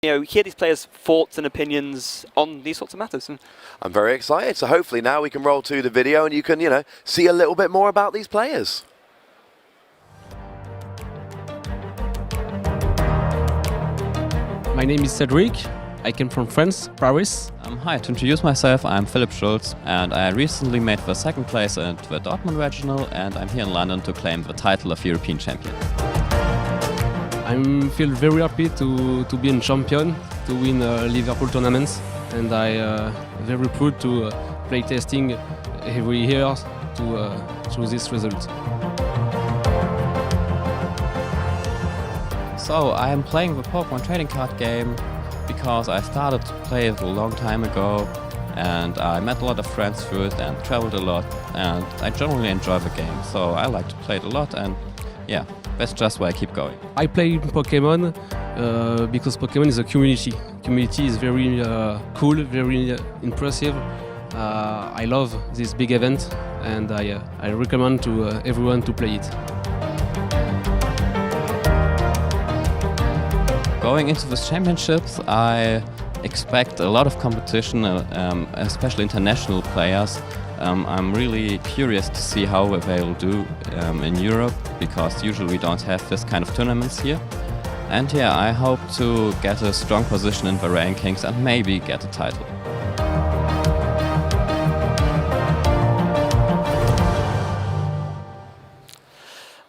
hear these players' thoughts and opinions on these sorts of matters. I'm very excited. So hopefully now we can roll to the video and you can, see a little bit more about these players. My name is Cedric. I came from France, Paris. Hi, to introduce myself, I'm Philip Shulz, and I recently made the second place at the Dortmund Regional, and I'm here in London to claim the title of European Champion. I feel very happy to be a champion, to win Liverpool tournaments, and I very proud to play testing every year to this result. So I am playing the Pokémon trading card game because I started to play it a long time ago, and I met a lot of friends through it and traveled a lot, and I generally enjoy the game, so I like to play it a lot, and yeah, that's just why I keep going. I play Pokémon because Pokémon is a community. Community is very cool, very impressive. I love this big event, and I recommend to everyone to play it. Going into these championships, I expect a lot of competition, especially international players. I'm really curious to see how they will do in Europe, because usually we don't have this kind of tournaments here. And yeah, I hope to get a strong position in the rankings and maybe get a title.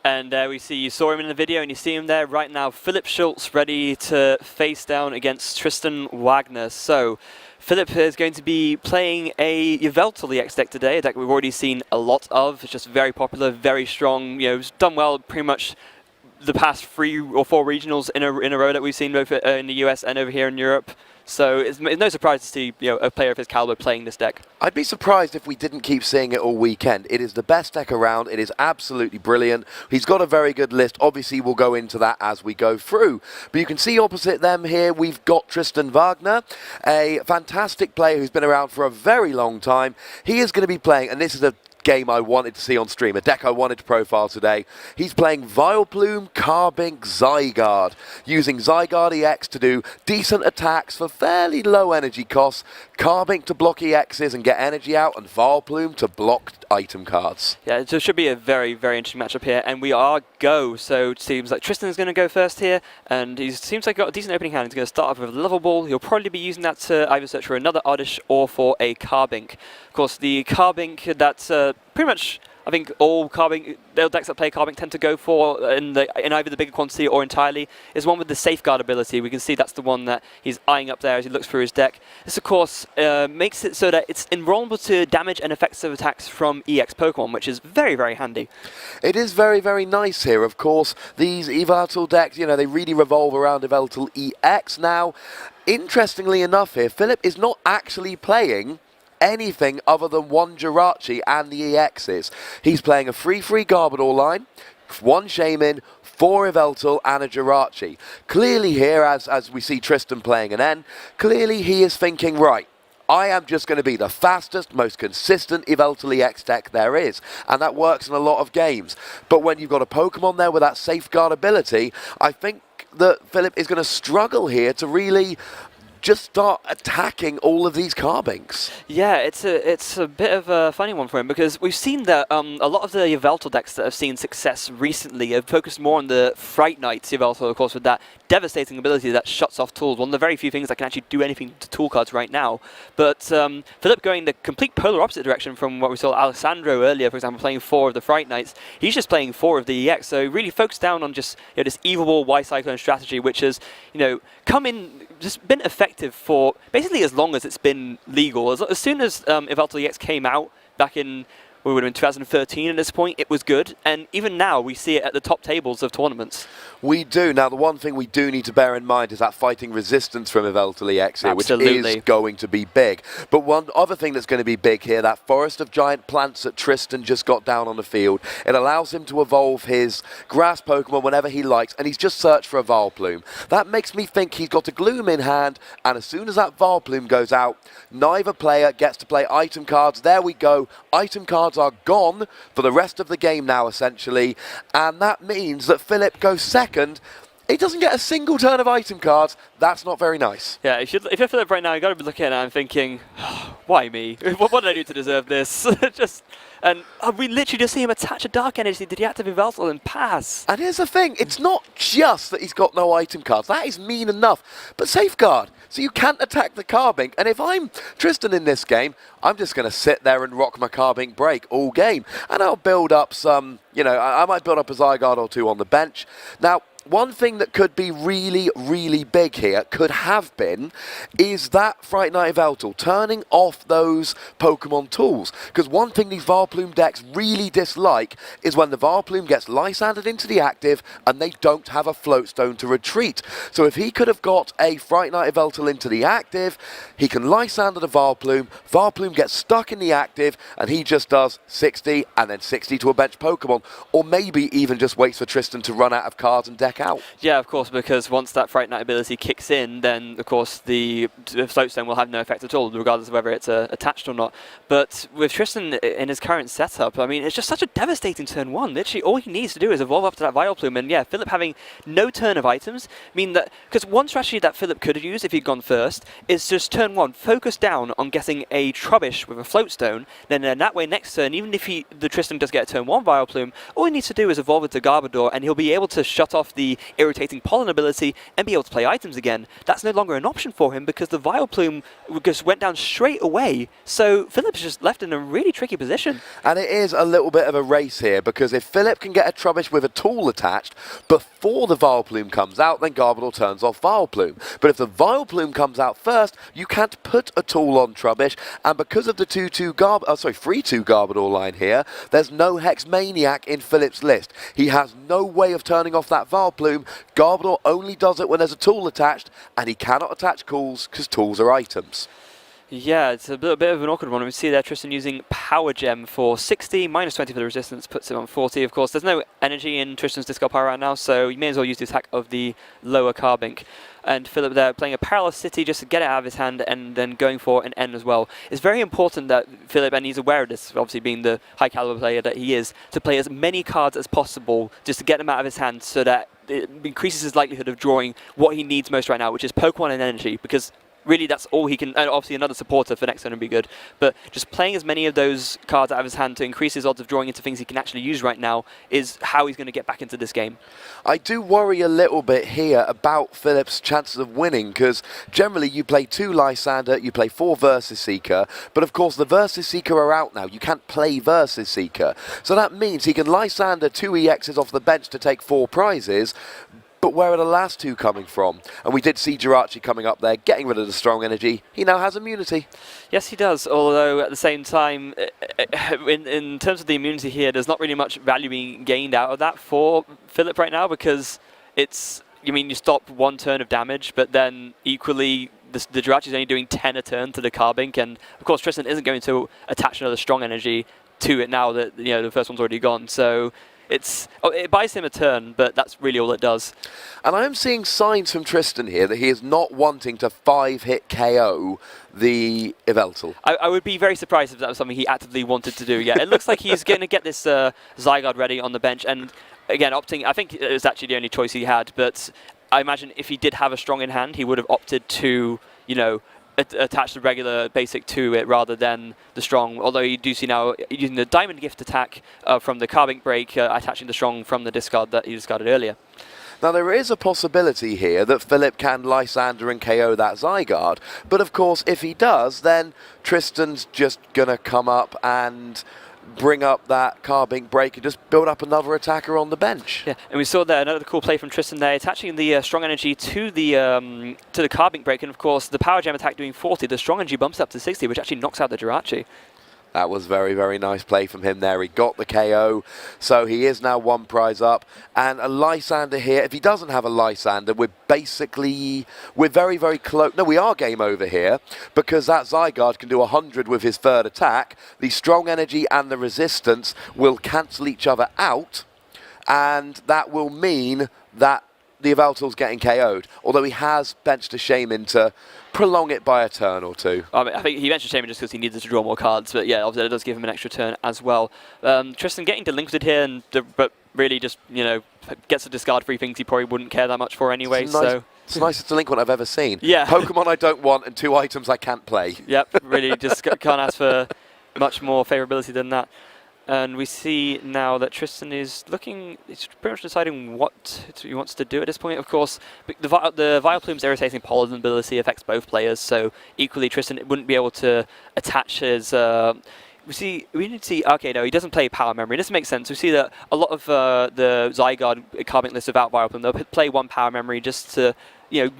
And you saw him in the video, and you see him there right now. Philip Shulz ready to face down against Tristan Wagner. So Philip is going to be playing a Yveltal EX deck today, a deck we've already seen a lot of. It's just very popular, very strong. It's done well pretty much the past 3 or 4 regionals in a row that we've seen both in the US and over here in Europe. So it's no surprise to see a player of his caliber playing this deck. I'd be surprised if we didn't keep seeing it all weekend. It is the best deck around. It is absolutely brilliant. He's got a very good list. Obviously, we'll go into that as we go through. But you can see opposite them here, we've got Tristan Wagner, a fantastic player who's been around for a very long time. He is going to be playing, and this is a game I wanted to see on stream, a deck I wanted to profile today. He's playing Vileplume, Carbink, Zygarde, using Zygarde EX to do decent attacks for fairly low energy costs, Carbink to block EXs and get energy out, and Vileplume to block item cards. Yeah, it should be a very, very interesting matchup here, and we are go. So it seems like Tristan's going to go first here, and he seems like he's got a decent opening hand. He's going to start off with a level ball. He'll probably be using that to either search for another Oddish or for a Carbink. Of course, the Carbink, that's pretty much, I think all Carbink, the decks that play Carbink tend to go for in either the bigger quantity or entirely, is one with the Safeguard ability. We can see that's the one that he's eyeing up there as he looks through his deck. This, of course, makes it so that it's invulnerable to damage and effective attacks from EX Pokemon, which is very, very handy. It is very, very nice here. Of course, these Yveltal decks, they really revolve around Yveltal EX. Now, interestingly enough here, Philip is not actually playing anything other than one Jirachi and the EXs. He's playing a 3/3 Garbodor line, 1 Shaman, 4 Yveltal and a Jirachi. Clearly here, as we see Tristan playing an N, clearly he is thinking, right, I am just going to be the fastest, most consistent Yveltal EX deck there is. And that works in a lot of games. But when you've got a Pokemon there with that Safeguard ability, I think that Philip is going to struggle here to really just start attacking all of these Carbinks. Yeah, it's a bit of a funny one for him, because we've seen that a lot of the Yveltal decks that have seen success recently have focused more on the Fright Knights Yveltal, of course, with that devastating ability that shuts off tools. One of the very few things that can actually do anything to tool cards right now. But Philip going the complete polar opposite direction from what we saw Alessandro earlier, for example, playing 4 of the Fright Knights. He's just playing 4 of the EX, so really focused down on just this evil ball Y-Cyclone strategy, which has come in, just been effective for basically as long as it's been legal. As soon as Yveltal EX came out back in, we would have been 2013 at this point, it was good, and even now we see it at the top tables of tournaments. We do. Now, the one thing we do need to bear in mind is that fighting resistance from Yveltal EX here, which is going to be big. But one other thing that's going to be big here, that Forest of Giant Plants that Tristan just got down on the field, it allows him to evolve his grass Pokemon whenever he likes, and he's just searched for a Vileplume. That makes me think he's got a Gloom in hand, and as soon as that Vileplume goes out, neither player gets to play item cards. There we go. Item cards are gone for the rest of the game now, essentially, and that means that Philip goes second He doesn't get a single turn of item cards. That's not very nice. Yeah, if you're Philip right now, you got to be looking at it and thinking, why me? What did I do to deserve this? And we literally just see him attach a Dark Energy to the active Yveltal and pass. And here's the thing, it's not just that he's got no item cards. That is mean enough. But Safeguard, so you can't attack the Carbink. And if I'm Tristan in this game, I'm just going to sit there and rock my Carbink break all game. And I'll build up some, I might build up a Zygarde or two on the bench. Now, one thing that could be really, really big here, could have been, is that Fright Night Yveltal, turning off those Pokemon tools. Because one thing these Vileplume decks really dislike is when the Vileplume gets Lysandred into the active and they don't have a Floatstone to retreat. So if he could have got a Fright Night Yveltal into the active, he can Lysander the Vileplume gets stuck in the active, and he just does 60 and then 60 to a bench Pokemon. Or maybe even just waits for Tristan to run out of cards and deck out. Yeah, of course, because once that Fright Night ability kicks in, then of course the Floatstone will have no effect at all, regardless of whether it's attached or not. But with Tristan in his current setup, I mean, it's just such a devastating turn one. Literally, all he needs to do is evolve up to that Vileplume, and yeah, Philip having no turn of items mean that, because one strategy that Philip could have used if he'd gone first is just turn one, focus down on getting a Trubbish with a Floatstone, then that way next turn, even if the Tristan does get a turn one Vileplume, all he needs to do is evolve it to Garbodor, and he'll be able to shut off the irritating pollen ability and be able to play items again. That's no longer an option for him because the Vileplume just went down straight away. So Philip's just left in a really tricky position. And it is a little bit of a race here, because if Philip can get a Trubbish with a tool attached before the Vileplume comes out, then Garbodor turns off Vileplume. But if the Vileplume comes out first, you can't put a tool on Trubbish, and because of the 3-2 Garbodor line here, there's no Hex Maniac in Philip's list. He has no way of turning off that Vileplume. Garbodor only does it when there's a tool attached, and he cannot attach tools because tools are items. Yeah, it's a bit of an awkward one. We see there Tristan using Power Gem for 60, minus 20 for the resistance, puts him on 40. Of course, there's no energy in Tristan's discard pile right now, so you may as well use the attack of the lower Carbink. And Philip there playing a Parallel City just to get it out of his hand and then going for an N as well. It's very important that Philip, and he's aware of this, obviously being the high caliber player that he is, to play as many cards as possible just to get them out of his hand so that it increases his likelihood of drawing what he needs most right now, which is Pokemon and energy, because really that's all he can, and obviously another supporter for next turn would be good, but just playing as many of those cards out of his hand to increase his odds of drawing into things he can actually use right now is how he's going to get back into this game. I do worry a little bit here about Philip's chances of winning, because generally you play 2 Lysander, you play 4 Versus Seeker, but of course the Versus Seeker are out now. You can't play Versus Seeker. So that means he can Lysander 2 EXs off the bench to take 4 prizes, but where are the last 2 coming from? And we did see Jirachi coming up there, getting rid of the strong energy. He now has immunity. Yes, he does, although at the same time, in terms of the immunity here, there's not really much value being gained out of that for Philip right now, because it's, you stop 1 turn of damage, but then equally, the Jirachi's only doing 10 a turn to the Carbink, and of course Tristan isn't going to attach another strong energy to it now that the first one's already gone, so it buys him a turn, but that's really all it does. And I am seeing signs from Tristan here that he is not wanting to 5-hit KO the Yveltal. I would be very surprised if that was something he actively wanted to do. Yeah, it looks like he's going to get this Zygarde ready on the bench, and again, I think it was actually the only choice he had, but I imagine if he did have a strong in hand, he would have opted to, attach the regular basic to it rather than the strong, although you do see now using the Diamond Gift attack from the Carbink break, attaching the strong from the discard that he discarded earlier. Now there is a possibility here that Philip can Lysander and KO that Zygarde, but of course if he does, then Tristan's just going to come up and bring up that Carbink break and just build up another attacker on the bench. Yeah, and we saw there another cool play from Tristan there, attaching the strong energy to the Carbink break, and of course the Power Gem attack doing 40, the strong energy bumps up to 60, which actually knocks out the Jirachi. That was very, very nice play from him there. He got the KO, so he is now 1 prize up. And a Lysander here, if he doesn't have a Lysander, we're very, very close. No, we are game over here, because that Zygarde can do 100 with his 3rd attack. The strong energy and the resistance will cancel each other out, and that will mean that the Yveltal's getting KO'd, although he has benched a Shaman to prolong it by a turn or 2. I think he benched a Shaman just because he needed to draw more cards, but yeah, obviously it does give him an extra turn as well. Tristan getting delinquented here, but really just, you know, gets to discard 3 things he probably wouldn't care that much for anyway. It's nice, So it's the nicest delinquent I've ever seen. Yeah. Pokemon I don't want and 2 items I can't play. Yep, really just can't ask for much more favorability than that. And we see now that Tristan is he's pretty much deciding what he wants to do at this point. Of course, the Vileplume's irritating pollen ability affects both players, so equally Tristan wouldn't be able to attach his... we need to see, okay, no, he doesn't play Power Memory. This makes sense. We see that a lot of the Zygarde carbon list without Vileplume, they'll play 1 Power Memory just to, you know,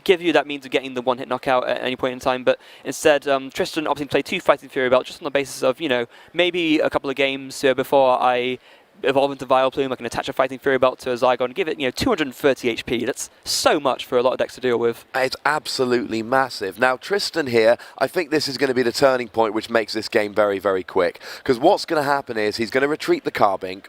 give you that means of getting the 1-hit knockout at any point in time. But instead, Tristan opting to play 2 Fighting Fury Belt just on the basis of, you know, maybe a couple of games before I evolve into Vileplume, I can attach a Fighting Fury Belt to a Zygarde and give it, you know, 230 HP. That's so much for a lot of decks to deal with. It's absolutely massive. Now, Tristan here, I think this is going to be the turning point which makes this game very, very quick. Because what's going to happen is he's going to retreat the Carbink,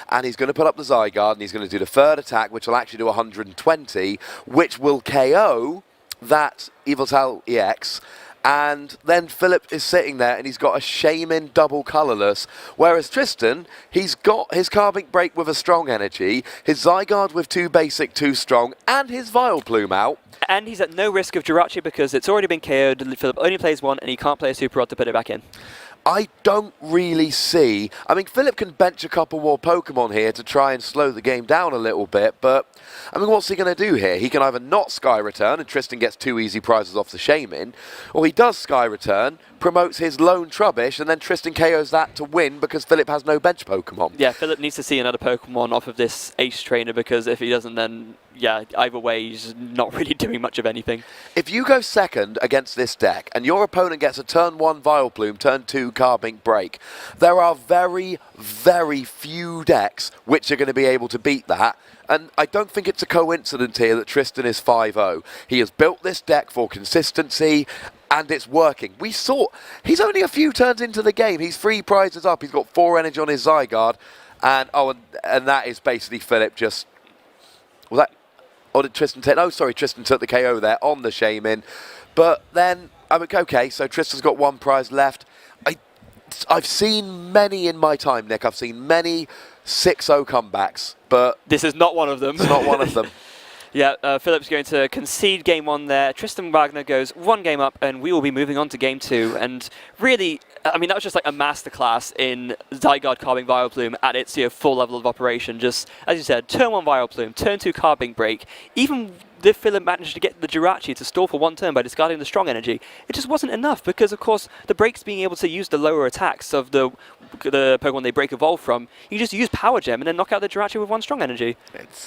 and he's going to put up the Zygarde, and he's going to do the 3rd attack, which will actually do 120, which will KO that Yveltal EX. And then Philip is sitting there and he's got a Shaman double colourless, whereas Tristan, he's got his Carbink Break with a strong energy, his Zygarde with 2 basic, 2 strong, and his Vileplume out. And he's at no risk of Jirachi because it's already been KO'd. Philip only plays 1 and he can't play a Super Rod to put it back in. I don't really see... I mean, Philip can bench a couple more Pokemon here to try and slow the game down a little bit, but, I mean, what's he going to do here? He can either not Sky Return, and Tristan gets 2 easy prizes off the Shaman, or he does Sky Return, promotes his lone Trubbish, and then Tristan KOs that to win because Philip has no bench Pokemon. Yeah, Philip needs to see another Pokemon off of this Ace Trainer because if he doesn't, then, yeah, either way, he's not really doing much of anything. If you go second against this deck, and your opponent gets a turn 1 Vileplume, turn 2 Carbink Break, there are very, very few decks which are going to be able to beat that. And I don't think it's a coincidence here that Tristan is 5-0. He has built this deck for consistency, and it's working. We saw, he's only a few turns into the game. He's 3 prizes up. He's got 4 energy on his Zygarde. And, and that is basically Philip just... Was that... Or did Tristan take... Oh, sorry, Tristan took the KO there on the Shaman. But then, I mean, okay, so Tristan's got 1 prize left. I've seen many in my time, Nick. I've seen many 6-0 comebacks, but... This is not one of them. It's not one of them. Yeah, Philip's going to concede game 1 there. Tristan Wagner goes 1 game up, and we will be moving on to game 2. And really, I mean, that was just like a masterclass in Zygarde Carbink Vileplume at its full level of operation. Just, as you said, turn 1 Vileplume, turn 2 Carbink Break. Even if Philip managed to get the Jirachi to stall for 1 turn by discarding the strong energy, it just wasn't enough because, of course, the breaks being able to use the lower attacks of the Pokemon they break evolve from, you just use Power Gem and then knock out the Jirachi with 1 strong energy.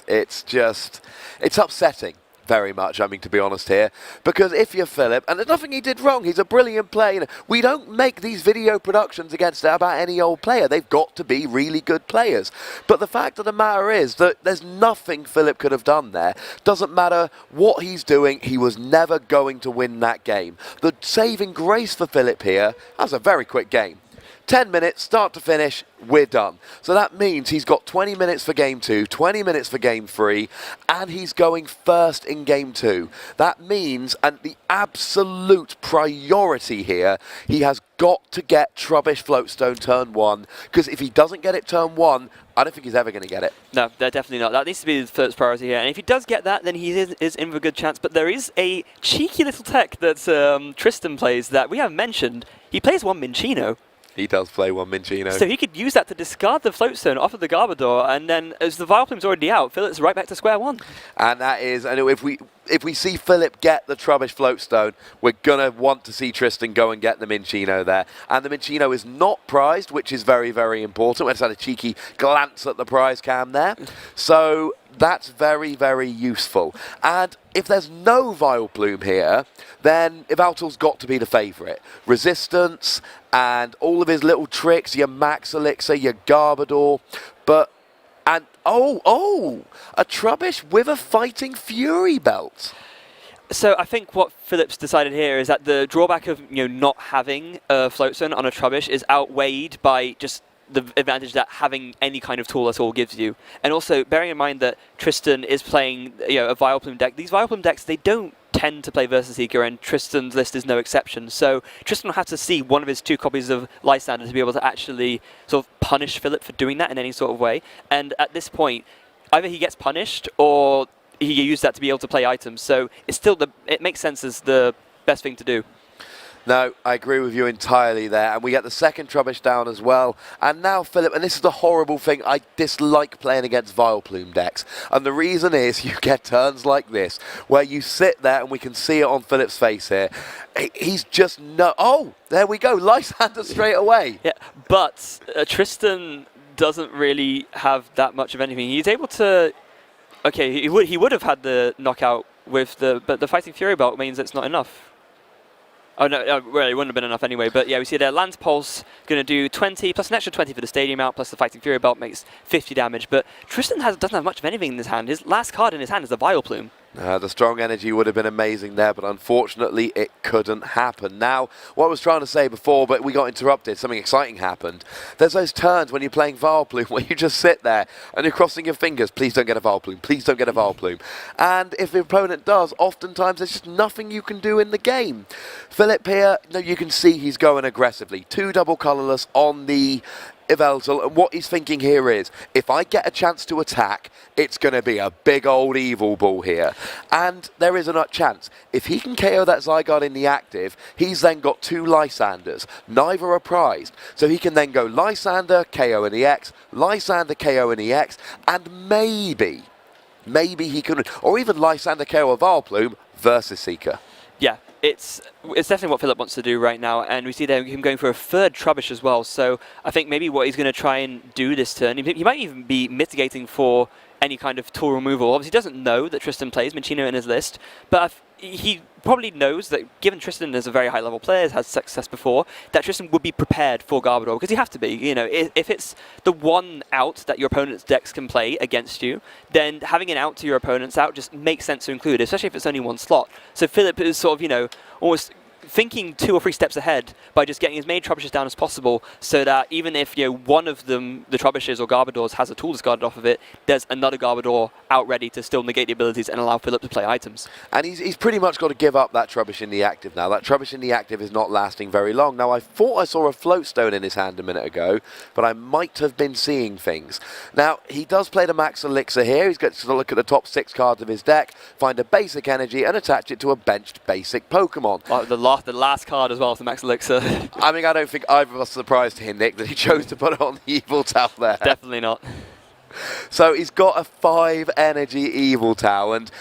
It's just... It's upsetting. Very much, I mean, to be honest here. Because if you're Philip, and there's nothing he did wrong, he's a brilliant player. We don't make these video productions against about any old player. They've got to be really good players. But the fact of the matter is that there's nothing Philip could have done there. Doesn't matter what he's doing, he was never going to win that game. The saving grace for Philip here, that was a very quick game. 10 minutes, start to finish, we're done. So that means he's got 20 minutes for game 2, 20 minutes for game 3, and he's going first in game 2. That means, and the absolute priority here, he has got to get Trubbish Floatstone turn 1, because if he doesn't get it turn 1, I don't think he's ever going to get it. No, they're definitely not. That needs to be the first priority here. And if he does get that, then he is in for a good chance. But there is a cheeky little tech that Tristan plays that we haven't mentioned. He plays 1 Minccino. He does play 1 Minccino. So he could use that to discard the Floatstone off of the Garbodor, and then as the Vileplume's already out, Philip's right back to square 1. And that is, and if we see Philip get the Trubbish Floatstone, we're going to want to see Tristan go and get the Minccino there. And the Minccino is not prized, which is very, very important. We just had a cheeky glance at the prize cam there. So that's very, very useful. And if there's no Vileplume here, then Yveltal's got to be the favourite. Resistance and all of his little tricks, your Max Elixir, your Garbodor, but... And, a Trubbish with a Fighting Fury belt. So I think what Philip's decided here is that the drawback of not having a Floatstone on a Trubbish is outweighed by just the advantage that having any kind of tool at all gives you. And also, bearing in mind that Tristan is playing a Vileplume deck, these Vileplume decks, they don't tend to play Versus Seeker, and Tristan's list is no exception. So Tristan will have to see one of his 2 copies of Lysander to be able to actually sort of punish Philip for doing that in any sort of way. And at this point, either he gets punished or he used that to be able to play items. So it's still it makes sense as the best thing to do. No, I agree with you entirely there. And we get the second Trubbish down as well. And now Philip, and this is the horrible thing, I dislike playing against Vileplume decks. And the reason is you get turns like this, where you sit there, and we can see it on Philip's face here. He's just no... Oh, there we go, Lysander straight away. Yeah, but Tristan doesn't really have that much of anything. He's able to... Okay, he would have had the knockout with but the Fighting Fury belt means it's not enough. Oh no, well, it wouldn't have been enough anyway, but yeah, we see there Lance Pulse going to do 20, plus an extra 20 for the Stadium out, plus the Fighting Fury belt makes 50 damage, but Tristan doesn't have much of anything in his hand. His last card in his hand is the Vileplume. The strong energy would have been amazing there, but unfortunately it couldn't happen. Now, what I was trying to say before, but we got interrupted, something exciting happened. There's those turns when you're playing Vileplume where you just sit there and you're crossing your fingers, please don't get a Vileplume, please don't get a Vileplume. And if the opponent does, oftentimes there's just nothing you can do in the game. Philip here, you can see he's going aggressively. 2 double colourless on the Yveltal, and what he's thinking here is, if I get a chance to attack, it's going to be a big old evil ball here. And there is a chance. If he can KO that Zygarde in the active, he's then got 2 Lysanders. Neither are prized. So he can then go Lysander, KO in the X, Lysander, KO in the X, and maybe he can, or even Lysander, KO a Vileplume versus Seeker. Yeah, it's definitely what Philip wants to do right now, and we see there him going for a 3rd Trubbish as well, so I think maybe what he's going to try and do this turn, he might even be mitigating for any kind of tool removal. Obviously he doesn't know that Tristan plays Minccino in his list, but he probably knows that given Tristan is a very high level player, has success before, that Tristan would be prepared for Garbodor, because you have to be. If it's the one out that your opponent's decks can play against you, then having an out to your opponent's out just makes sense to include, especially if it's only 1 slot. So Philip is sort of, almost thinking 2 or 3 steps ahead by just getting as many Trubbishes down as possible, so that even if one of them, the Trubbishes or Garbodors, has a tool discarded off of it, there's another Garbodor out ready to still negate the abilities and allow Philip to play items. And he's pretty much got to give up that Trubbish in the active now. That Trubbish in the active is not lasting very long. Now, I thought I saw a Floatstone in his hand a minute ago, but I might have been seeing things. Now, he does play the Max Elixir here. He's got to look at the top 6 cards of his deck, find a basic energy, and attach it to a benched basic Pokemon. The last card as well for Max Elixir. I mean, I don't think either of us are surprised here, Nick, that he chose to put it on the Yveltal there. Definitely not. So he's got a 5 energy Yveltal, and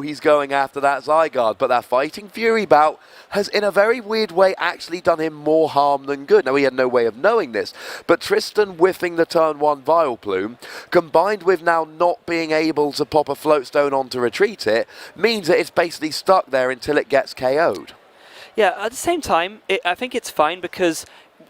he's going after that Zygarde, but that Fighting Fury bout has, in a very weird way, actually done him more harm than good. Now, he had no way of knowing this, but Tristan whiffing the turn 1 Vileplume, combined with now not being able to pop a Floatstone on to retreat it, means that it's basically stuck there until it gets KO'd. Yeah, at the same time, I think it's fine because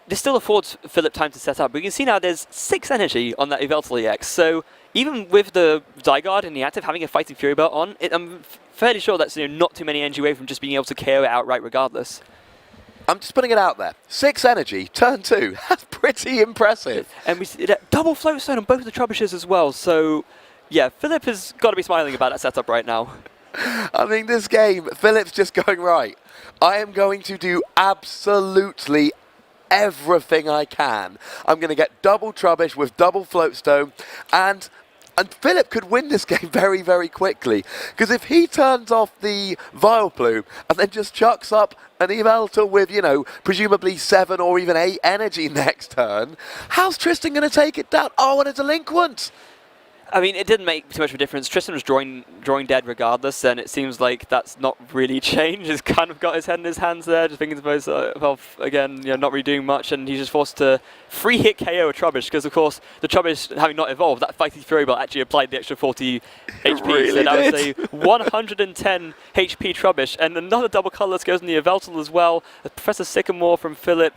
this still affords Philip time to set up. We can see now there's 6 energy on that Yveltal EX, so even with the Zygarde in the active having a Fighting Fury belt on, I'm fairly sure that's not too many energy away from just being able to KO it outright regardless. I'm just putting it out there. 6 energy, turn 2. That's pretty impressive. And we see that double Floatstone on both of the Trubbishes as well, so yeah, Philip has got to be smiling about that setup right now. I mean, this game, Philip's just going, right, I am going to do absolutely everything I can. I'm going to get double Trubbish with double Floatstone, and Philip could win this game very, very quickly. Because if he turns off the Vileplume and then just chucks up an Yveltal with, presumably 7 or even 8 energy next turn, how's Tristan going to take it down? Oh, and a Delinquent! I mean, it didn't make too much of a difference. Tristan was drawing dead regardless, and it seems like that's not really changed. He's kind of got his head in his hands there, just thinking to himself, again, not really doing much, and he's just forced to free-hit KO a Trubbish, because, of course, the Trubbish, having not evolved, that Fighting Fury belt actually applied the extra 40 HP, really so that was a 110 HP Trubbish, and another double colourless goes in the Yveltal as well. Professor Sycamore from Philip,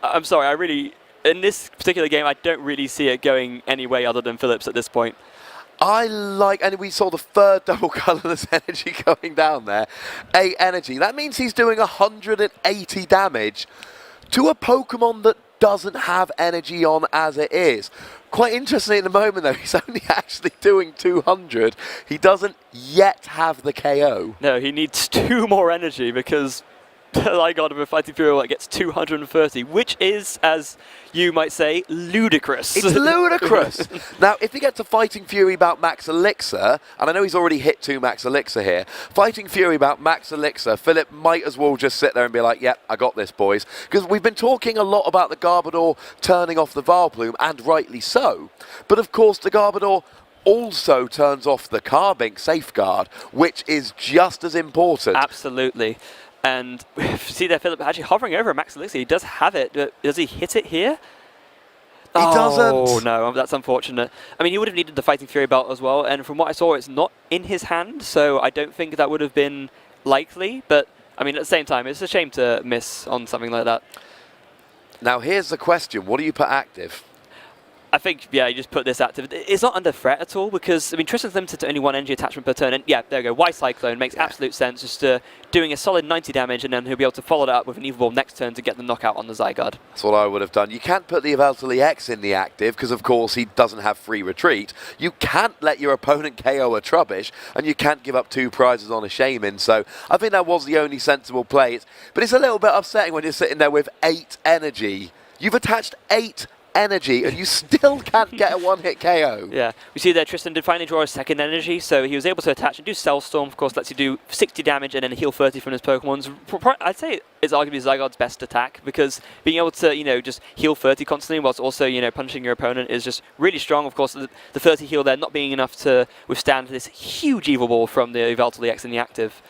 I'm sorry, in this particular game, I don't really see it going any way other than Phillips at this point. And we saw the 3rd double colourless energy going down there. 8 energy. That means he's doing 180 damage to a Pokemon that doesn't have energy on as it is. Quite interestingly at the moment, though, he's only actually doing 200. He doesn't yet have the KO. No, he needs 2 more energy because Zygarde with Fighting Fury gets 230, which is, as you might say, ludicrous. It's ludicrous. Now, if he gets a Fighting Fury about Max Elixir, and I know he's already hit 2 Max Elixir here, Fighting Fury about Max Elixir, Philip might as well just sit there and be like, yep, I got this, boys. Because we've been talking a lot about the Garbodor turning off the Vileplume, and rightly so. But of course, the Garbodor also turns off the Carbink Safeguard, which is just as important. Absolutely. And see there, Philip actually hovering over Max Elixir. He does have it. Does he hit it here? He doesn't. Oh, no, that's unfortunate. I mean, he would have needed the Fighting Fury belt as well, and from what I saw, it's not in his hand, so I don't think that would have been likely, but, I mean, at the same time, it's a shame to miss on something like that. Now, here's the question. What do you put active? I think, yeah, you just put this active. It's not under threat at all because, I mean, Tristan's limited to only 1 energy attachment per turn. And yeah, there we go. Y Cyclone makes absolute sense. Just doing a solid 90 damage and then he'll be able to follow that up with an Evil Ball next turn to get the knockout on the Zygarde. That's what I would have done. You can't put the Yveltal EX in the active because, of course, he doesn't have free retreat. You can't let your opponent KO a Trubbish and you can't give up 2 prizes on a Shaman. So I think that was the only sensible play. But it's a little bit upsetting when you're sitting there with 8 energy. You've attached 8 energy and you still can't get a 1-hit KO. Yeah, we see there Tristan did finally draw a 2nd energy, so he was able to attach and do Cell Storm. Of course, lets you do 60 damage and then heal 30 from his Pokemons. I'd say it's arguably Zygarde's best attack because being able to, you know, just heal 30 constantly whilst also, you know, punishing your opponent is just really strong. Of course, the 30 heal there not being enough to withstand this huge Evil Ball from the Yveltal EX in the active.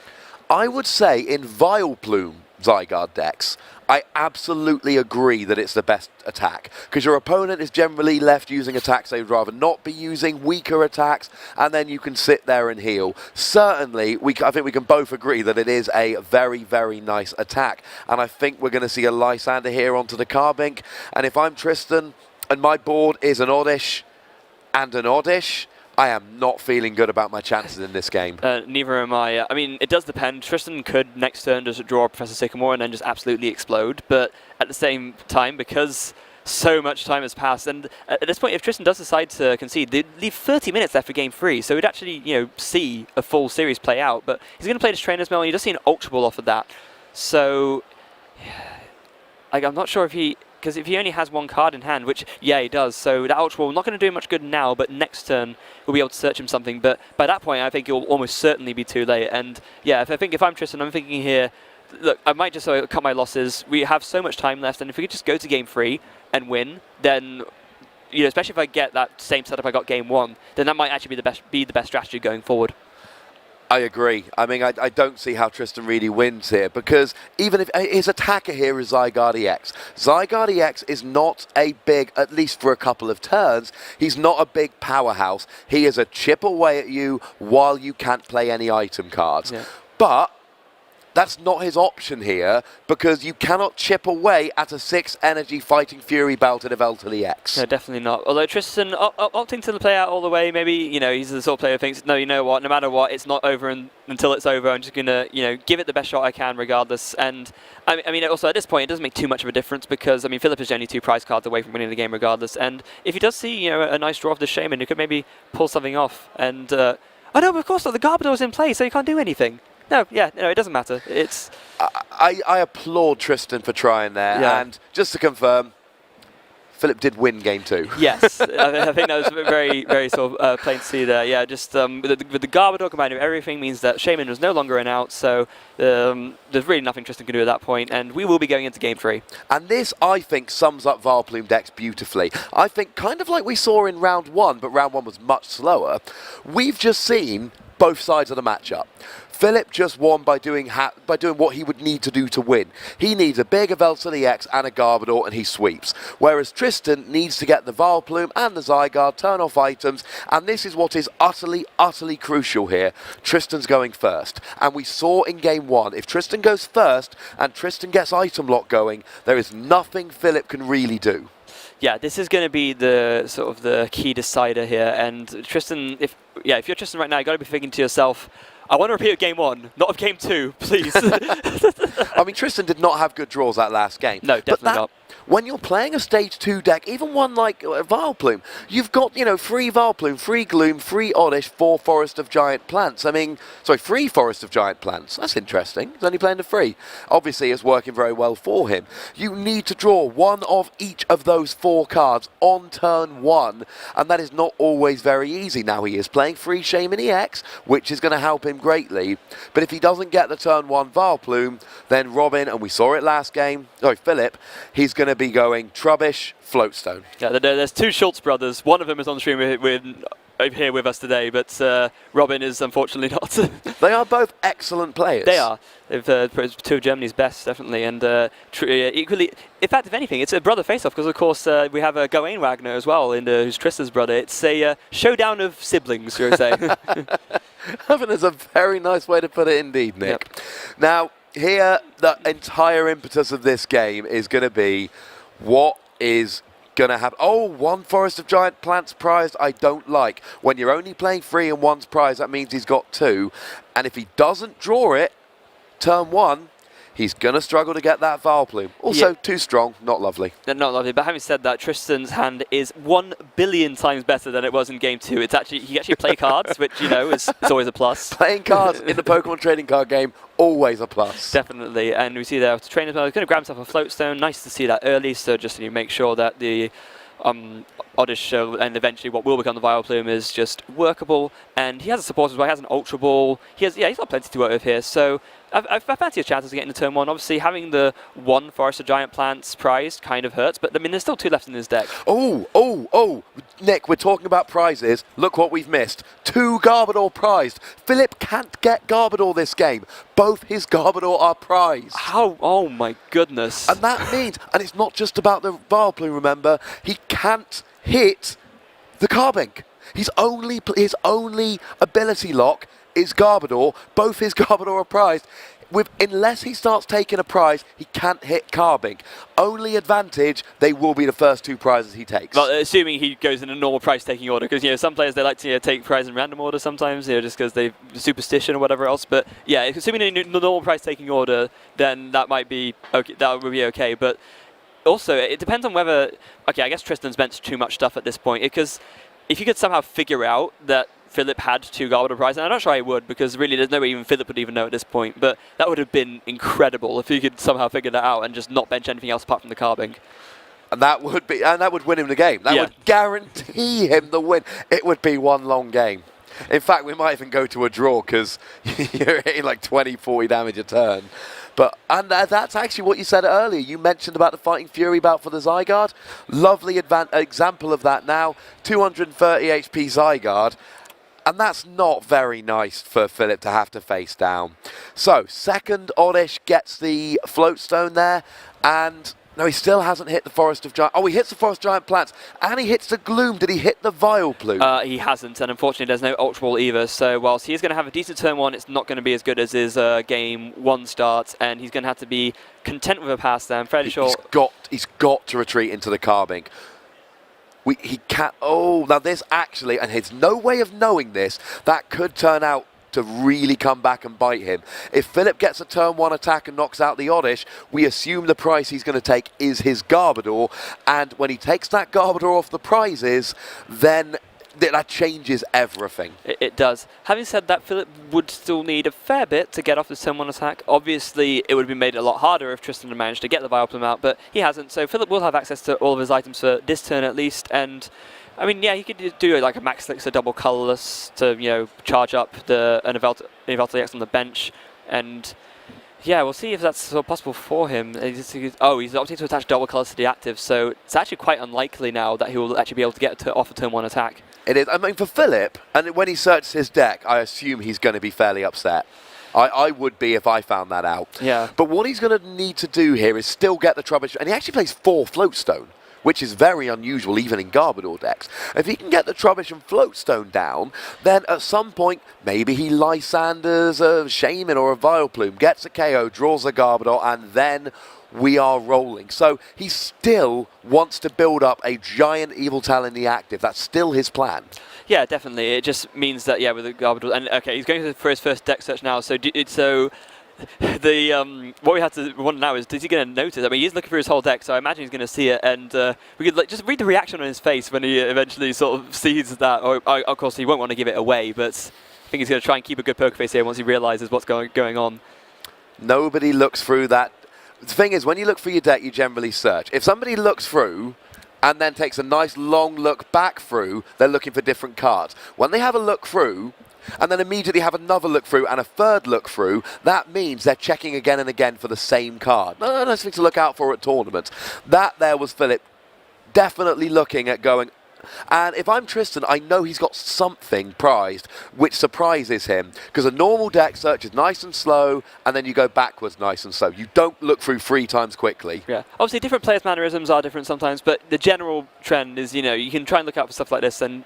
I would say in Vileplume Zygarde decks, I absolutely agree that it's the best attack because your opponent is generally left using attacks they would rather not be using, weaker attacks, and then you can sit there and heal. Certainly, I think we can both agree that it is a very, very nice attack, and I think we're going to see a Lysander here onto the Carbink, and if I'm Tristan and my board is an Oddish and an Oddish, I am not feeling good about my chances in this game. Neither am I. I mean, it does depend. Tristan could next turn just draw Professor Sycamore and then just absolutely explode. But at the same time, because so much time has passed, and at this point, if Tristan does decide to concede, they'd leave 30 minutes left for Game 3, so we'd actually, you know, see a full series play out. But he's going to play this Trainer's Mail, and you just see an Ultra Ball off of that. So, like, I'm not sure if he... Because if he only has 1 card in hand, which, yeah, he does, so that Ultra Ball not going to do much good now, but next turn we'll be able to search him something. But by that point, I think it will almost certainly be too late. And yeah, if I'm Tristan, I'm thinking here, look, I might just cut my losses. We have so much time left, and if we could just go to Game 3 and win, then, you know, especially if I get that same setup I got Game 1, then that might actually be the best strategy going forward. I agree. I mean, I don't see how Tristan really wins here because even if his attacker here is Zygarde EX. Zygarde EX is not a big, at least for a couple of turns, he's not a big powerhouse. He is a chip away at you while you can't play any item cards. Yeah. But that's not his option here because you cannot chip away at a 6 energy Fighting Fury belted Yveltal EX. No, definitely not. Although Tristan opting to play out all the way, maybe, you know, he's the sort of player who thinks, no, you know what, no matter what, it's not over until it's over. I'm just going to, you know, give it the best shot I can regardless. And I mean, also at this point, it doesn't make too much of a difference because, I mean, Philip is only 2 prize cards away from winning the game regardless. And if he does see, you know, a nice draw of the Shaman, he could maybe pull something off. And, oh no, of course not, the Garbodor's in play, so he can't do anything. No, yeah, no, it doesn't matter. It's. I applaud Tristan for trying there, yeah. And just to confirm, Philip did win Game 2. Yes, I think that was very, very sort of plain to see there. Yeah, just with the Garbodor combined with everything means that Shaman was no longer an out, so there's really nothing Tristan can do at that point, and we will be going into Game 3. And this, I think, sums up Vileplume decks beautifully. I think kind of like we saw in Round 1, but Round 1 was much slower, we've just seen both sides of the matchup. Philip just won by doing what he would need to do to win. He needs a big Yveltal EX and a Garbodor and he sweeps. Whereas Tristan needs to get the Vileplume and the Zygarde, turn off items, and this is what is utterly, utterly crucial here. Tristan's going first. And we saw in Game 1, if Tristan goes first and Tristan gets item lock going, there is nothing Philip can really do. Yeah, this is going to be the sort of the key decider here. And Tristan, if you're Tristan right now, you've got to be thinking to yourself, I want to repeat of Game 1, not of Game 2, please. I mean, Tristan did not have good draws that last game. No, definitely not. when you're playing a stage 2 deck, even one like Vileplume, you've got, you know, 3 Vileplume, 3 Gloom, 3 Oddish, 4 Forest of Giant Plants. I mean, sorry, 3 Forest of Giant Plants. That's interesting. He's only playing the 3. Obviously, it's working very well for him. You need to draw one of each of those 4 cards on turn 1, and that is not always very easy. Now, he is playing 3 Shaman EX, which is going to help him greatly, but if he doesn't get the turn 1 Vileplume, then Robin, and we saw it last game, sorry, Philip, he's going to be going Trubbish, Floatstone. Yeah, there's 2 Shulz brothers. One of them is on stream here with us today, but Robin is unfortunately not. They are both excellent players. They are. They've 2 of Germany's best, definitely, and equally. In fact, if anything, it's a brother face-off because, of course, we have Gawain Wagner as well, who's Tristan's brother. It's a showdown of siblings, you would say. I think that's a very nice way to put it, indeed, Nick. Yep. Now, here, the entire impetus of this game is going to be what is going to happen. Oh, 1 Forest of Giant Plants prized, I don't like. When you're only playing 3 and 1's prized, that means he's got 2. And if he doesn't draw it, turn 1, he's going to struggle to get that Vileplume. Also, too strong, not lovely. Not lovely, but having said that, Tristan's hand is 1 billion times better than it was in Game 2. It's actually, he actually play cards, which, you know, is always a plus. Playing cards in the Pokemon trading card game, always a plus. Definitely, and we see there to train as well. He's going to grab himself a Floatstone. Nice to see that early, so just to make sure that the Oddish and eventually what will become the Vileplume is just workable. And he has a support as well. He has an Ultra Ball. He's got plenty to work with here. So I fancy his chances of getting to turn 1. Obviously, having the 1 Forest of Giant Plants prized kind of hurts, but I mean, there's still 2 left in his deck. Oh, Nick, we're talking about prizes. Look what we've missed. 2 Garbodor prized. Philip can't get Garbodor this game. Both his Garbodor are prized. How? Oh my goodness. And that means, and it's not just about the Vileplume, remember, he can't hit the Carbink. His only ability lock is Garbodor. Both his Garbodor are prized. Unless he starts taking a prize, he can't hit Carbink. Only advantage, they will be the first 2 prizes he takes. Well, assuming he goes in a normal prize-taking order, because, you know, some players, they like to take prize in random order sometimes, you know, just because they superstition or whatever else. But yeah, assuming in the normal prize-taking order, then that might be okay. That would be okay. But also, it depends on whether. Okay, I guess Tristan's benched too much stuff at this point, because if you could somehow figure out that Philip had 2 Garbodor prizes, and I'm not sure I would, because really there's no way even Philip would even know at this point, but that would have been incredible if he could somehow figure that out and just not bench anything else apart from the Carbink. And that would win him the game. That would guarantee him the win. It would be one long game. In fact, we might even go to a draw because you're hitting like 20, 40 damage a turn. And that's actually what you said earlier. You mentioned about the Fighting Fury bout for the Zygarde. Lovely example of that now. 230 HP Zygarde. And that's not very nice for Philip to have to face down. So, second Oddish gets the Floatstone there. And no, he still hasn't hit the Forest of Giant... Oh, he hits the Forest of Giant Plants. And he hits the Gloom. Did he hit the Vileplume? He hasn't, and unfortunately there's no Ultra Ball either. So whilst he's going to have a decent turn 1, it's not going to be as good as his Game 1 start. And he's going to have to be content with a pass there. I'm fairly sure... He's got to retreat into the Carbink. He can't... Oh, now this actually, and there's no way of knowing this, that could turn out to really come back and bite him. If Philip gets a turn 1 attack and knocks out the Oddish, we assume the prize he's going to take is his Garbodor, and when he takes that Garbodor off the prizes, then that changes everything. It does. Having said that, Philip would still need a fair bit to get off his turn 1 attack. Obviously, it would have been made a lot harder if Tristan had managed to get the Vileplume out, but he hasn't, so Philip will have access to all of his items for this turn at least, and I mean, yeah, he could do like a Max Elixir double colourless to, you know, charge up an Yveltal EX on the bench, and yeah, we'll see if that's still possible for him. He's opting to attach double colours to the active, so it's actually quite unlikely now that he will actually be able to get off a turn 1 attack. It is. I mean, for Philip, and when he searches his deck, I assume he's going to be fairly upset. I would be if I found that out. Yeah. But what he's going to need to do here is still get the Trubbish, and he actually plays 4 Floatstone, which is very unusual even in Garbodor decks. If he can get the Trubbish and Floatstone down, then at some point, maybe he Lysanders a Shaman or a Vileplume, gets a KO, draws a Garbodor, and then we are rolling. So he still wants to build up a giant Yveltal in the active. That's still his plan. Yeah, definitely. It just means that, yeah, with the Garbodor, and okay, he's going for his first deck search now, so what we have to wonder now is he going to notice? I mean, he's looking through his whole deck, so I imagine he's going to see it, and we could just read the reaction on his face when he eventually sort of sees that. Or, of course, he won't want to give it away, but I think he's going to try and keep a good poker face here once he realizes what's going on. Nobody looks through that. The thing is, when you look through your deck, you generally search. If somebody looks through and then takes a nice long look back through, they're looking for different cards. When they have a look through and then immediately have another look through and a third look through, that means they're checking again and again for the same card. Nice thing to look out for at tournaments. That there was Philip definitely looking at going, and if I'm Tristan, I know he's got something prized which surprises him, because a normal deck search is nice and slow and then you go backwards nice and slow. You don't look through 3 times quickly. Yeah, obviously different players' mannerisms are different sometimes, but the general trend is, you can try and look out for stuff like this and,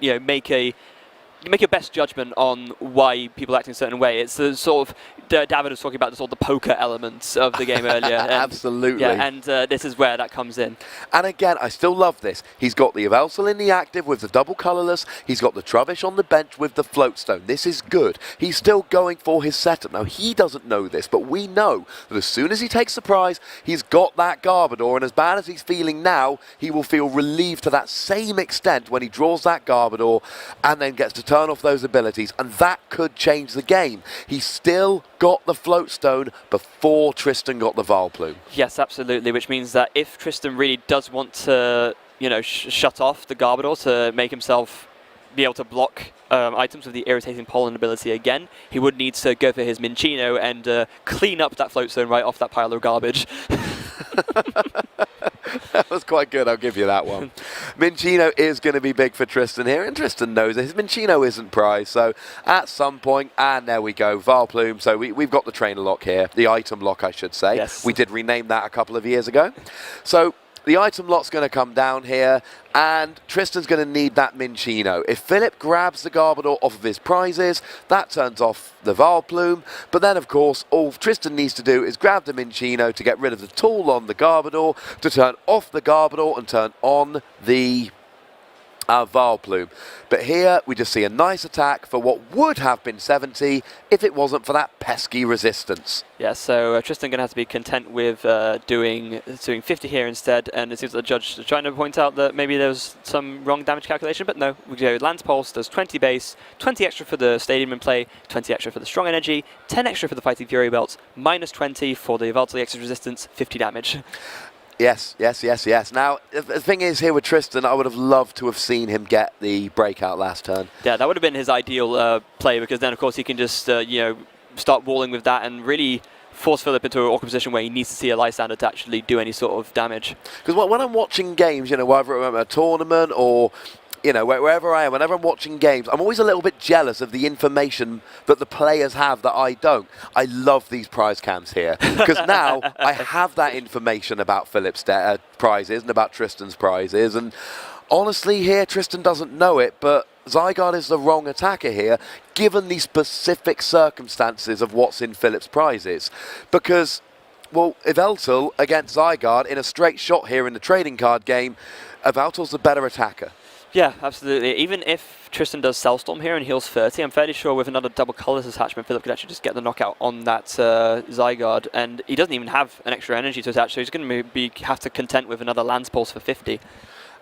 make your best judgment on why people act in a certain way. It's the sort of, David was talking about the sort of the poker elements of the game earlier. And, Absolutely. Yeah, and this is where that comes in. And again, I still love this. He's got the Yveltal in the active with the double colourless. He's got the Trubbish on the bench with the Floatstone. This is good. He's still going for his setup. Now, he doesn't know this, but we know that as soon as he takes the prize, he's got that Garbodor, and as bad as he's feeling now, he will feel relieved to that same extent when he draws that Garbodor and then gets to turn off those abilities, and that could change the game. He still got the Floatstone before Tristan got the Vileplume. Yes, absolutely, which means that if Tristan really does want to, shut off the Garbodor to make himself be able to block items with the Irritating Pollen ability again, he would need to go for his Minccino and clean up that Floatstone right off that pile of garbage. That was quite good, I'll give you that one. Minccino is going to be big for Tristan here, and Tristan knows it. His Minccino isn't prized, so at some point, and there we go, Vileplume. So we've got the trainer lock here, the item lock, I should say. Yes. We did rename that a couple of years ago. So the item lock's going to come down here, and Tristan's going to need that Minccino. If Philip grabs the Garbodor off of his prizes, that turns off the Vileplume. But then, of course, all Tristan needs to do is grab the Minccino to get rid of the tool on the Garbodor, to turn off the Garbodor and turn on the Vileplume. But here we just see a nice attack for what would have been 70 if it wasn't for that pesky resistance. Yeah, so Tristan going to have to be content with doing 50 here instead, and it seems that the judge is trying to point out that maybe there was some wrong damage calculation, but no, we go Lance Pulse, does 20 base, 20 extra for the Stadium in play, 20 extra for the Strong Energy, 10 extra for the Fighting Fury Belts, minus 20 for the Yveltal EX's resistance, 50 damage. Yes. Now, the thing is here with Tristan, I would have loved to have seen him get the breakout last turn. Yeah, that would have been his ideal play, because then, of course, he can just, start walling with that and really force Philip into an awkward position where he needs to see a Lysander to actually do any sort of damage. Because when I'm watching games, whether I'm at a tournament or wherever I am, whenever I'm watching games, I'm always a little bit jealous of the information that the players have that I don't. I love these prize cams here, because now I have that information about Philip's prizes and about Tristan's prizes, and honestly here, Tristan doesn't know it, but Zygarde is the wrong attacker here, given the specific circumstances of what's in Philip's prizes. Because, well, Yveltal against Zygarde in a straight shot here in the trading card game, Yveltal's the better attacker. Yeah, absolutely. Even if Tristan does Cellstorm here and heals 30, I'm fairly sure with another double colours attachment, Philip could actually just get the knockout on that Zygarde, and he doesn't even have an extra energy to attach, so he's going to have to content with another Lance Pulse for 50.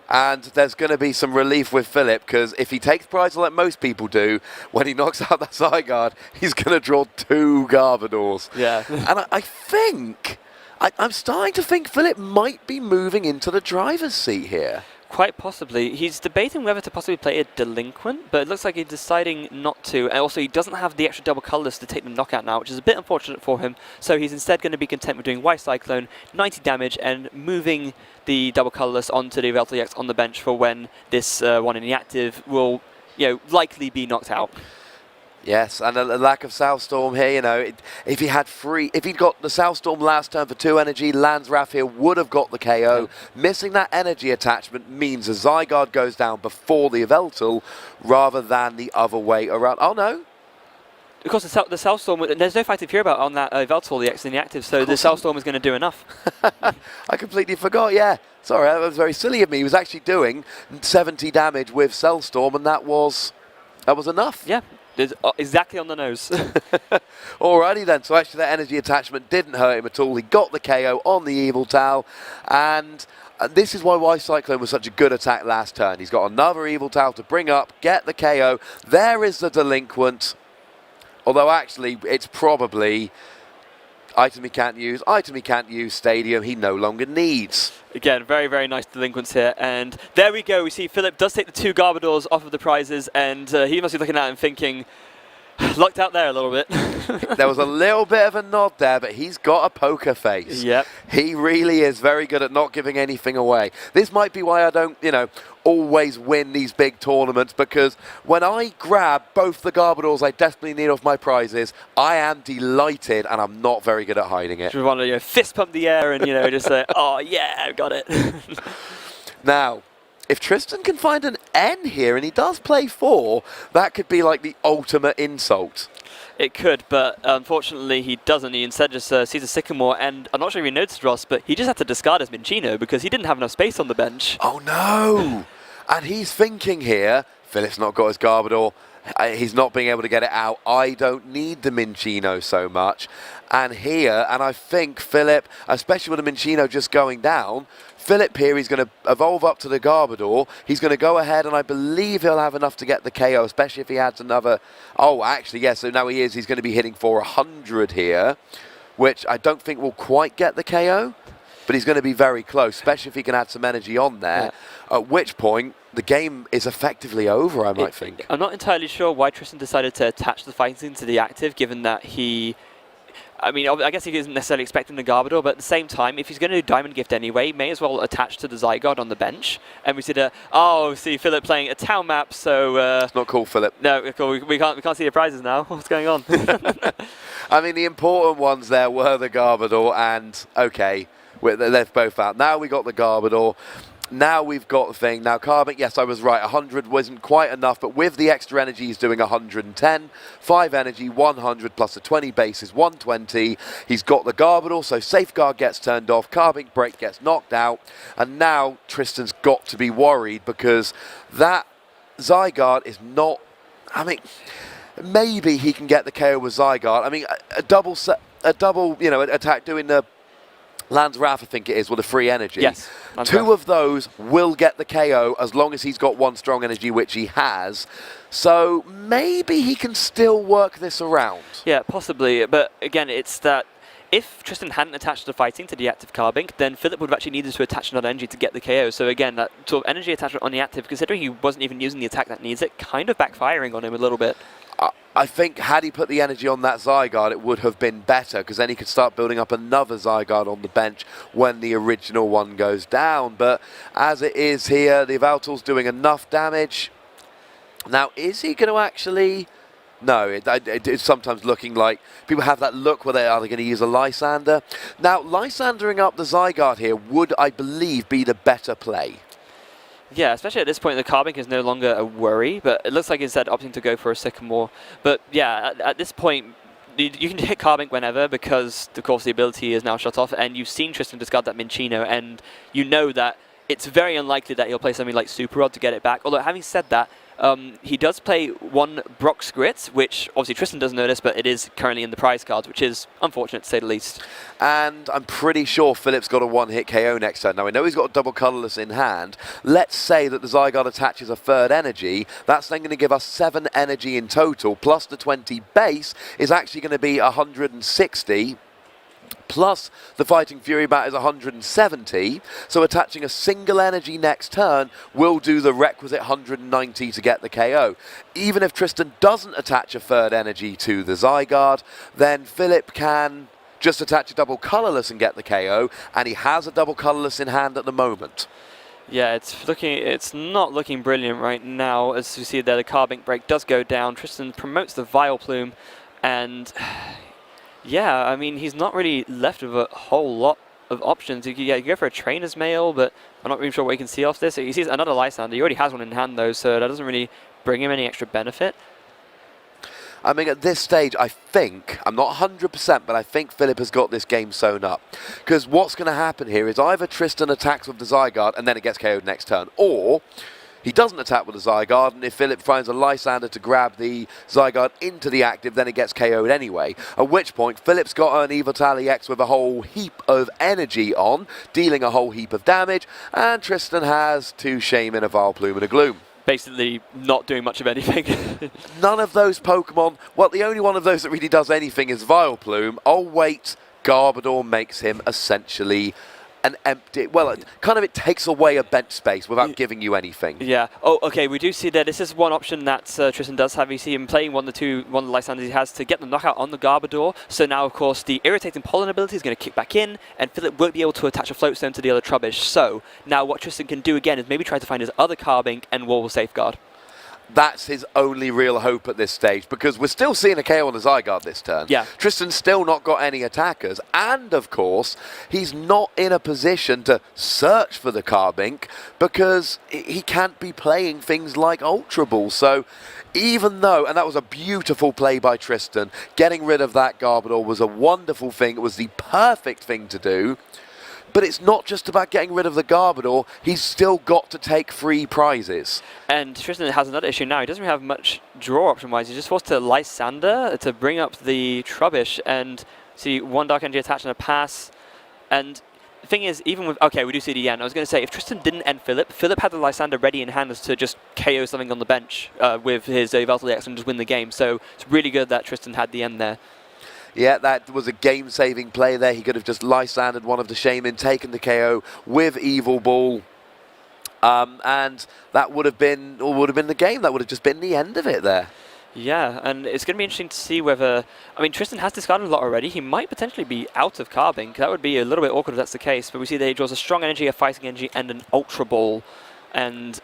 And there's going to be some relief with Philip, because if he takes prizes like most people do, when he knocks out that Zygarde, he's going to draw 2 Garbodors. Yeah. And I think, I'm starting to think Philip might be moving into the driver's seat here. Quite possibly. He's debating whether to possibly play a Delinquent, but it looks like he's deciding not to. And also, he doesn't have the extra double colours to take the knockout now, which is a bit unfortunate for him. So he's instead going to be content with doing Y Cyclone, 90 damage, and moving the double colourless onto the Yveltal EX on the bench for when this one in the active will, likely be knocked out. Yes, and a lack of Southstorm here, if he'd got the Southstorm last turn for 2 energy, Landsrath here would have got the KO. Missing that energy attachment means a Zygarde goes down before the Yveltal rather than the other way around. Oh no. Of course, the Cellstorm, there's no Fighting Fury Belt on that Yveltal EX in the active, so the Cellstorm is going to do enough. I completely forgot, yeah. Sorry, that was very silly of me. He was actually doing 70 damage with Cellstorm, and that was enough. Yeah. It's exactly on the nose. Alrighty then, so actually that energy attachment didn't hurt him at all. He got the KO on the Evil Towel, and this is why Cyclone was such a good attack last turn. He's got another Evil Towel to bring up, get the KO. There is the Delinquent, although actually it's probably item he can't use, Stadium he no longer needs. Again, very, very nice Delinquents here. And there we go. We see Philip does take the 2 Garbodors off of the prizes, and he must be looking at him thinking, lucked out there a little bit. There was a little bit of a nod there, but he's got a poker face. Yep. He really is very good at not giving anything away. This might be why I don't, always win these big tournaments, because when I grab both the Garbodors I desperately need off my prizes, I am delighted, and I'm not very good at hiding it. Just want to fist pump the air and just say, oh yeah, got it. Now, if Tristan can find an N here, and he does play 4, that could be like the ultimate insult. It could, but unfortunately he doesn't. He instead just sees a Sycamore, and I'm not sure if you noticed, Ross, but he just had to discard his Minccino because he didn't have enough space on the bench. Oh no! And he's thinking here, Philip's not got his Garbodor, he's not being able to get it out, I don't need the Minccino so much. And here, and I think Philip, especially with the Minccino just going down, Philip here, he's going to evolve up to the Garbodor. He's going to go ahead, and I believe he'll have enough to get the KO, especially if he adds another. Oh, actually, yes, so now he's going to be hitting for 100 here, which I don't think will quite get the KO, but he's going to be very close, especially if he can add some energy on there, at which point the game is effectively over, I might think. I'm not entirely sure why Tristan decided to attach the fighting to the active, given that I guess he isn't necessarily expecting the Garbodor, but at the same time, if he's going to do Diamond Gift anyway, may as well attach to the Zygarde on the bench. And we see Philip playing a town map, so... it's not cool, Philip. No, we can't see the prizes now. What's going on? I mean, the important ones there were the Garbodor, and, okay, they're both out. Now we got the Garbodor. Now we've got the thing. Now Carbink, yes, I was right. 100 wasn't quite enough, but with the extra energy, he's doing 110. 5 energy, 100 plus the 20 base is 120. He's got the Garbodor, so Safeguard gets turned off. Carbink Break gets knocked out. And now Tristan's got to be worried because that Zygarde is not... I mean, maybe he can get the KO with Zygarde. I mean, a double attack doing the Land's Wrath, I think it is, with a free energy. Yes. 2 of those will get the KO as long as he's got 1 strong energy, which he has. So maybe he can still work this around. Yeah, possibly. But again, it's that if Tristan hadn't attached the fighting to the active Carbink, then Philip would have actually needed to attach another energy to get the KO. So again, that sort of energy attachment on the active, considering he wasn't even using the attack that needs it, kind of backfiring on him a little bit. I think had he put the energy on that Zygarde, it would have been better, because then he could start building up another Zygarde on the bench when the original one goes down. But as it is here, the Yveltal's doing enough damage. Now, is he going to actually... No, it's sometimes looking like people have that look where are they going to use a Lysander? Now, Lysandering up the Zygarde here would, I believe, be the better play. Yeah, especially at this point, the Carbink is no longer a worry, but it looks like instead opting to go for a Sycamore. But yeah, at this point, you can hit Carbink whenever because, of course, the ability is now shut off, and you've seen Tristan discard that Minccino, and you know that it's very unlikely that he'll play something like Super Rod to get it back. Although, having said that, he does play 1 Brock Skritz, which obviously Tristan doesn't notice, but it is currently in the prize cards, which is unfortunate to say the least. And I'm pretty sure Philip's got a 1-hit KO next turn. Now, we know he's got a double colourless in hand. Let's say that the Zygarde attaches a 3rd energy. That's then going to give us 7 energy in total, plus the 20 base is actually going to be 160. Plus the Fighting Fury Bat is 170, so attaching a single energy next turn will do the requisite 190 to get the KO. Even if Tristan doesn't attach a 3rd energy to the Zygarde, then Philip can just attach a double colourless and get the KO, and he has a double colourless in hand at the moment. Yeah, it's not looking brilliant right now. As you see there, the Carbink Break does go down. Tristan promotes the Vileplume, and... yeah, I mean, he's not really left with a whole lot of options. You can go for a Trainer's Mail, but I'm not really sure what you can see off this. He sees another Lysander. He already has one in hand, though, so that doesn't really bring him any extra benefit. I mean, at this stage, I think, I'm not 100%, but I think Philip has got this game sewn up. Because what's going to happen here is either Tristan attacks with the Zygarde and then it gets KO'd next turn, or He doesn't attack with the Zygarde, and if Philip finds a Lysander to grab the Zygarde into the active, then it gets KO'd anyway. At which point, Philip's got an Evital EX with a whole heap of energy on, dealing a whole heap of damage, and Tristan has 2 Shaman, a Vileplume, and a Gloom. Basically not doing much of anything. None of those Pokemon, well, the only one of those that really does anything is Vileplume. Oh wait, Garbodor makes him essentially an empty, well, it takes away a bench space without giving you anything. Yeah. Oh, okay. We do see that this is one option that Tristan does have. You see him playing one of the Lysanders he has to get the knockout on the Garbodor. So now, of course, the Irritating Pollen ability is going to kick back in, and Philip won't be able to attach a Float Stone to the other Trubbish. So now what Tristan can do again is maybe try to find his other Carbink and Wall Safeguard. That's his only real hope at this stage, because we're still seeing a KO on the Zygarde this turn. Yeah. Tristan's still not got any attackers, and of course, he's not in a position to search for the Carbink because he can't be playing things like Ultra Ball. So even though, and that was a beautiful play by Tristan, getting rid of that Garbodor was a wonderful thing, it was the perfect thing to do. But it's not just about getting rid of the Garbodor, he's still got to take free prizes. And Tristan has another issue now. He doesn't really have much draw option-wise. He's just forced to Lysander to bring up the Trubbish and see 1 Dark Energy attach and a pass. And the thing is, even with... Okay, we do see the end. I was going to say, if Tristan didn't end Philip had the Lysander ready in hand to just KO something on the bench with his Yveltal EX and just win the game. So it's really good that Tristan had the end there. Yeah, that was a game-saving play there. He could have just Lysandered one of the Shaman, taken the KO with Evil Ball, and that would have been the game. That would have just been the end of it there. Yeah, and it's going to be interesting to see whether... I mean, Tristan has discarded a lot already. He might potentially be out of Carbink. That would be a little bit awkward if that's the case, but we see that he draws a Strong Energy, a Fighting Energy, and an Ultra Ball. And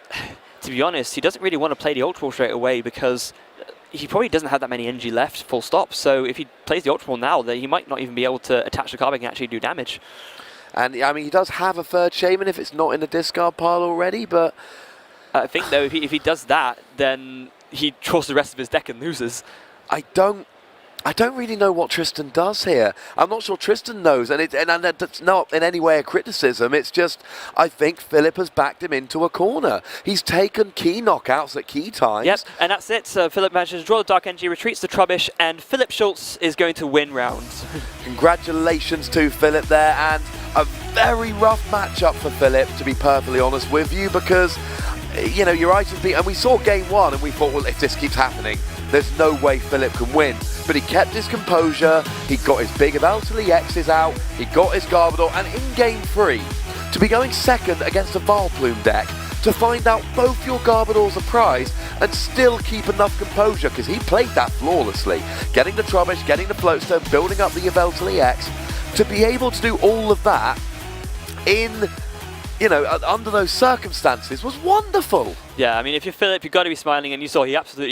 to be honest, he doesn't really want to play the Ultra Ball straight away because he probably doesn't have that many energy left, full stop. So if he plays the Ultra Ball now, then he might not even be able to attach the Carbink and actually do damage. And, I mean, he does have a 3rd Shaman if it's not in the discard pile already, but... I think, though, if he does that, then he draws the rest of his deck and loses. I don't really know what Tristan does here. I'm not sure Tristan knows, and that's not in any way a criticism. It's just, I think Philip has backed him into a corner. He's taken key knockouts at key times. Yep, and that's it. So Philip manages to draw the Dark Energy, retreats the Trubbish, and Philip Shulz is going to win rounds. Congratulations to Philip there, and a very rough matchup for Philip, to be perfectly honest with you, because, you know, your items beat, and we saw game 1, and we thought, well, if this keeps happening, there's no way Philip can win. But he kept his composure, he got his big Yveltal EXs out, he got his Garbodor, and in game 3, to be going second against a Vileplume deck, to find out both your Garbodors a prize, and still keep enough composure, because he played that flawlessly. Getting the Trubbish, getting the Floatstone, building up the Yveltal EX, to be able to do all of that in... you know, under those circumstances was wonderful. Yeah, I mean, if you're Philip, you've got to be smiling, and you saw he absolutely